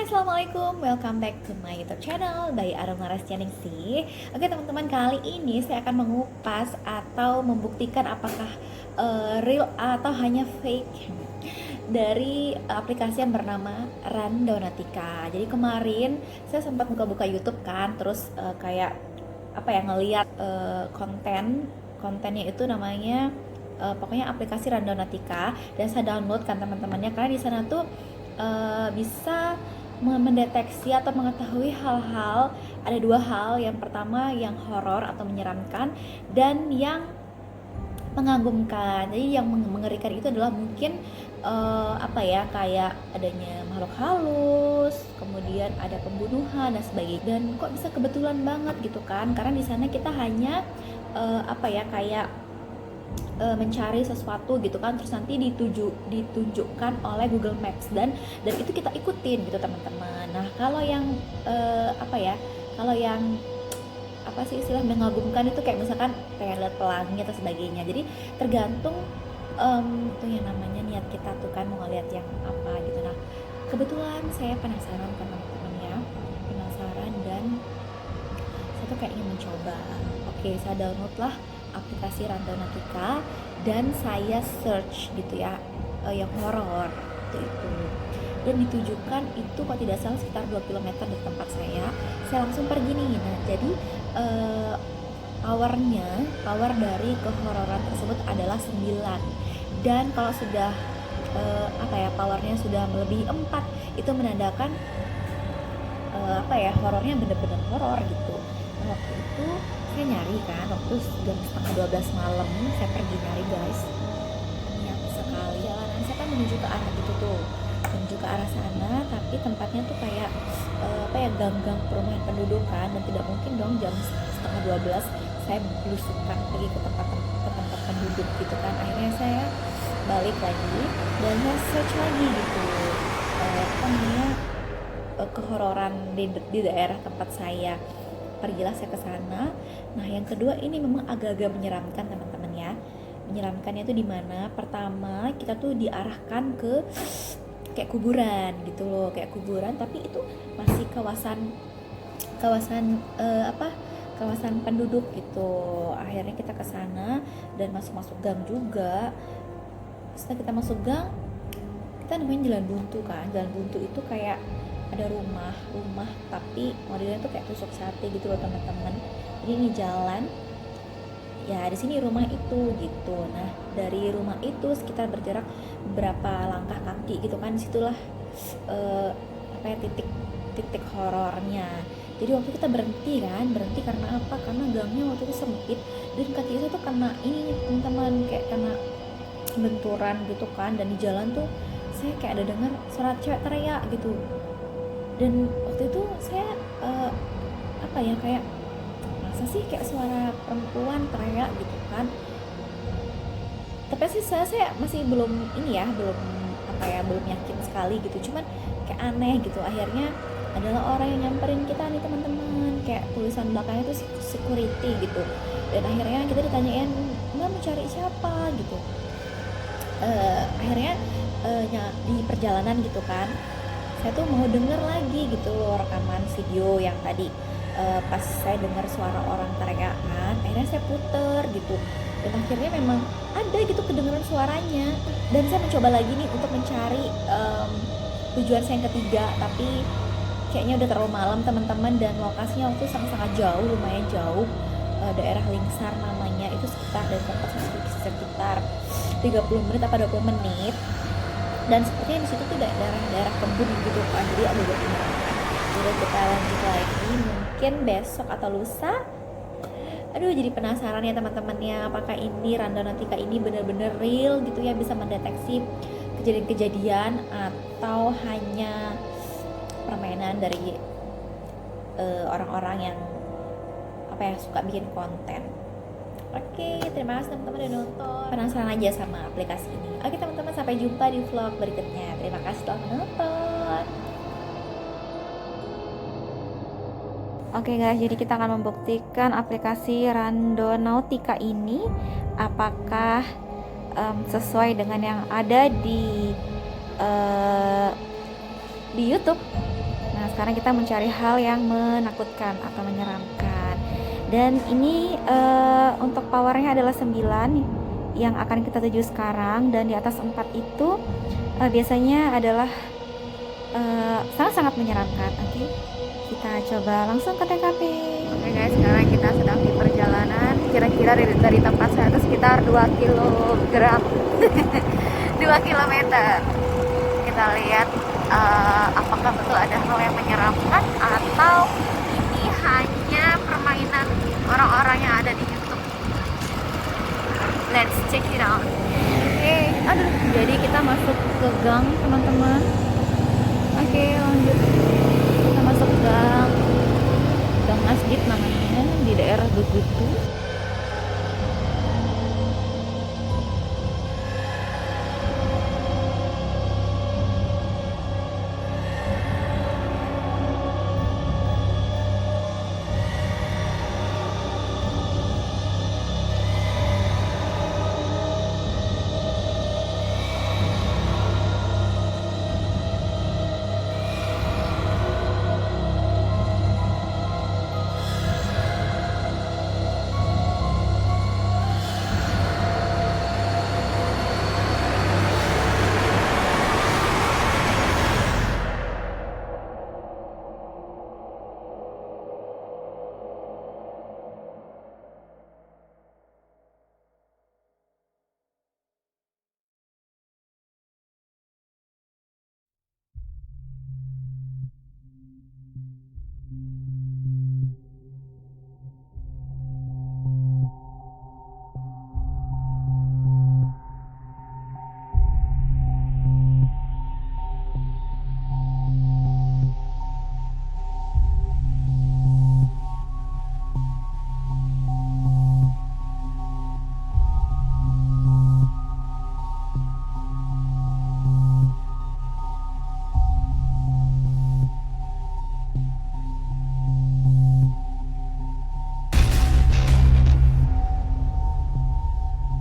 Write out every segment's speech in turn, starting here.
Assalamualaikum, welcome back to my YouTube channel by Aroma Rasjaningsih. Oke teman-teman, kali ini saya akan mengupas atau membuktikan apakah real atau hanya fake dari aplikasi yang bernama Randonautica. Jadi kemarin saya sempat buka-buka YouTube kan, terus kayak apa ya, ngeliat kontennya itu namanya pokoknya aplikasi Randonautica, dan saya download kan teman-temannya, karena di sana tuh bisa mendeteksi atau mengetahui hal-hal. Ada dua hal, yang pertama yang horor atau menyeramkan, dan yang mengagumkan. Jadi yang mengerikan itu adalah mungkin apa ya, kayak adanya makhluk halus, kemudian ada pembunuhan dan sebagainya. Dan kok bisa kebetulan banget gitu kan, karena di sana kita hanya apa ya, kayak mencari sesuatu gitu kan, terus nanti ditunjukkan oleh Google Maps, dan itu kita ikutin gitu teman-teman. Nah kalau yang apa ya, kalau yang apa sih istilah mengagumkan itu kayak misalkan kayak lihat pelangi atau sebagainya. Jadi tergantung tuh yang namanya niat kita tuh kan, mau ngeliat yang apa gitu. Nah kebetulan saya penasaran kan teman-teman ya, penasaran, dan saya tuh kayak ingin mencoba. Oke, saya download lah aplikasi Randonautica dan saya search gitu ya, yang horor itu, dan ditujukan itu kalau tidak salah sekitar 2 km dari tempat saya langsung pergi nih. Nah jadi power dari kehororan tersebut adalah 9, dan kalau sudah apa ya, powernya sudah melebihi 4, itu menandakan apa ya, horornya bener-bener horor gitu. Nah, waktu itu saya nyari kan, waktu jam setengah 12 malam saya pergi nyari guys. Niat sekali, jalanan saya kan menuju ke arah gitu tuh, menuju ke arah sana, tapi tempatnya tuh kayak apa ya, gang-gang perumahan pendudukan, dan tidak mungkin dong jam setengah 12 saya belusukan pergi ke tempat penduduk gitu kan. Akhirnya saya balik lagi dan saya search lagi gitu, apa namanya, kehororan di daerah tempat saya. Pergilah saya ke sana. Nah yang kedua ini memang agak-agak menyeramkan teman-teman ya. Menyeramkannya itu dimana? Pertama kita tuh diarahkan ke kayak kuburan gitu loh, kayak kuburan, tapi itu masih kawasan apa, kawasan penduduk gitu. Akhirnya kita ke sana dan masuk gang juga. Setelah kita masuk gang, kita nemuin jalan buntu kan. Jalan buntu itu kayak ada rumah tapi modelnya tuh kayak tusuk sate gitu loh teman-teman. Jadi ini jalan ya, di sini rumah itu gitu. Nah dari rumah itu sekitar berjarak berapa langkah kaki gitu kan, disitulah apa ya, titik horornya. Jadi waktu kita berhenti karena apa, karena gangnya waktu itu sempit, dan kaki itu tuh kena ini teman-teman, kayak kena benturan gitu kan. Dan di jalan tuh saya kayak ada dengar suara cewek teriak gitu. Dan waktu itu saya apa ya, kayak masa sih kayak suara perempuan teriak gitu kan. Tapi sih saya masih belum ini ya, belum apa ya, belum yakin sekali gitu, cuman kayak aneh gitu. Akhirnya adalah orang yang nyamperin kita nih teman-teman, kayak tulisan belakangnya itu security gitu. Dan akhirnya kita ditanyain, mbak mau cari siapa gitu. Akhirnya di perjalanan gitu kan, saya tuh mau denger lagi gitu loh rekaman video yang tadi. Pas saya dengar suara orang teriak kan, akhirnya saya puter gitu, dan akhirnya memang ada gitu kedengeran suaranya. Dan saya mencoba lagi nih untuk mencari tujuan saya yang ketiga, tapi kayaknya udah terlalu malam teman-teman, dan lokasinya waktu sangat-sangat jauh, lumayan jauh. Daerah Lingsar namanya, itu sekitar dari tempat saya sekitar 30 menit apa 20 menit. Dan sepertinya di situ tuh daerah kebun gitu kan, jadi agak menyeramkan. Jadi kita lanjut lagi mungkin besok atau lusa. Aduh jadi penasaran ya teman-temannya, apakah ini Randonautica ini benar-benar real gitu ya, bisa mendeteksi kejadian-kejadian, atau hanya permainan dari orang-orang yang apa ya, suka bikin konten. Oke, terima kasih teman-teman udah nonton. Penasaran aja sama aplikasi ini. Oke teman-teman, sampai jumpa di vlog berikutnya. Terima kasih telah menonton. Oke guys, jadi kita akan membuktikan aplikasi Randonautica ini apakah sesuai dengan yang ada di YouTube. Nah, sekarang kita mencari hal yang menakutkan atau menyeramkan. Dan ini untuk powernya adalah 9 yang akan kita tuju sekarang, dan di atas 4 itu biasanya adalah sangat-sangat menyeramkan. Oke, kita coba langsung ke TKP. Oke guys, sekarang kita sedang di perjalanan. Kira-kira dari tempat saya itu sekitar 2 kilogram 2 kilometer. Kita lihat apakah betul ada hal yang menyeramkan atau ini hanya permainan orang-orang yang ada di YouTube. Let's check it out. Oke, aduh, jadi kita masuk ke gang, teman-teman. Oke, lanjut. Kita masuk gang masjid namanya, di daerah Gugutu.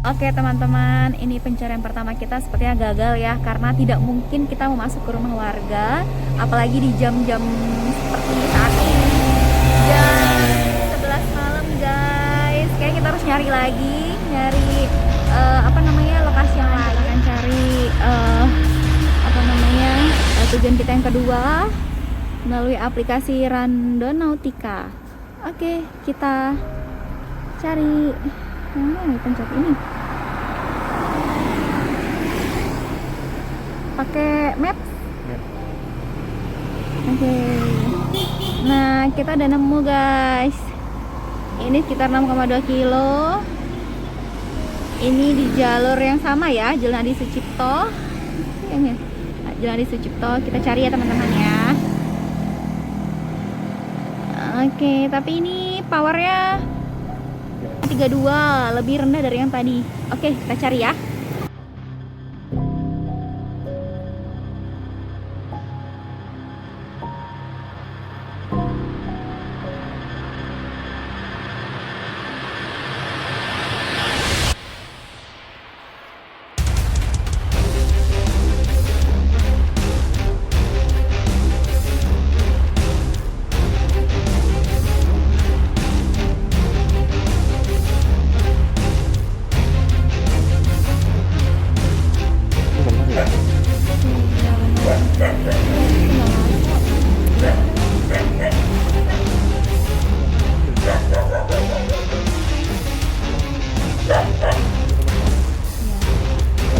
Oke teman-teman, ini pencarian pertama kita sepertinya gagal ya, karena tidak mungkin kita mau masuk ke rumah warga, apalagi di jam-jam seperti saat ini, jam 11 malam guys. Kayaknya kita harus nyari lagi, lokasi yang lain. Kita akan cari tujuan kita yang kedua melalui aplikasi Randonautica. Oke, kita cari. Pencet ini pakai maps ya. Oke. Nah, kita udah nemu guys, ini sekitar 6,2 kilo. Ini di jalur yang sama ya, Jalan Adi Sucipto. Jalan Adi Sucipto, kita cari ya teman-teman ya. Oke, tapi ini powernya 32, lebih rendah dari yang tadi. Oke, kita cari ya.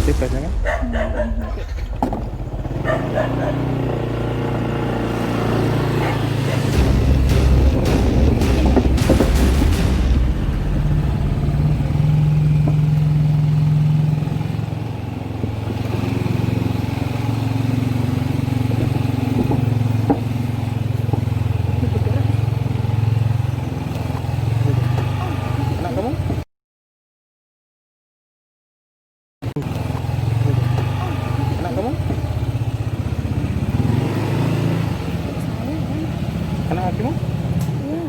Aktif rasanya? Anak kamu? Anak kamu? Kena kakimu? Iya,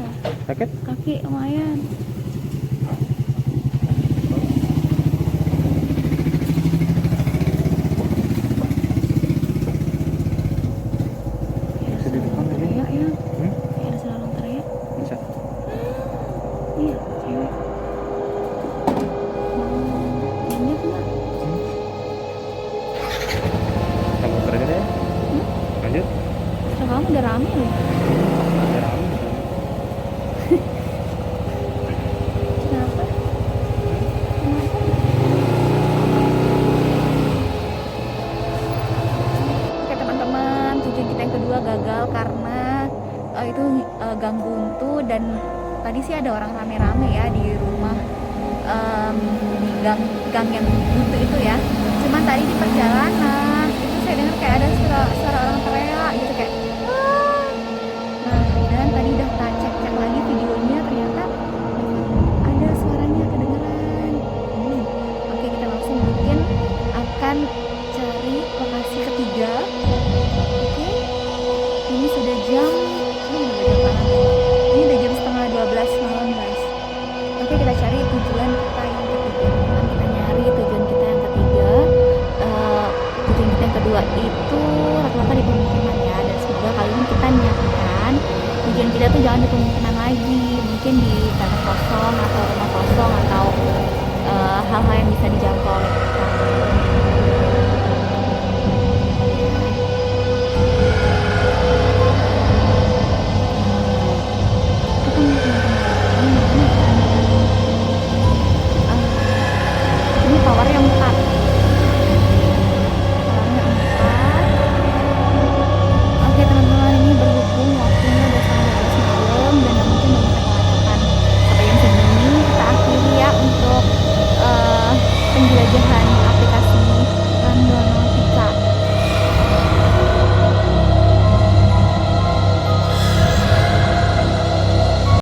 Sakit? kaki lumayan. Bisa di depan lagi. Kata kamu udah rame loh. Ada rame di sana. Kenapa? Kenapa? Oke teman-teman, tujuan kita yang kedua gagal karena itu gang buntu, dan tadi sih ada orang rame-rame ya di rumah, di gang yang buntu itu ya. Cuman tadi di perjalanan itu saya dengar kayak ada suara orang teriak gitu kayak "Ah." Nah, dan tadi udah tak cek lagi videonya, ternyata ada suaranya kedengeran. Oke, kita langsung mungkin akan cari lokasi ketiga. Oke, ini sudah jam ini udah jam setengah 12 malam guys. Oke, kita cari tujuan kita yang ketiga. Teman, kita nyari tujuan kita yang ketiga. Tujuan kita yang kedua itu rata-rata di pemukiman ya, dan semoga kali ini kita niatkan tujuan kita tuh jangan di pemukiman lagi, mungkin di tanah kosong atau rumah kosong atau hal-hal yang bisa dijangkau oleh kita. Ini power yang 4. Oke teman-teman, ini berhubung waktunya udah setengah 12 malam dan gak mungkin banyak kelihatan sampai jam segini, kita akhiri ya untuk penjelajahan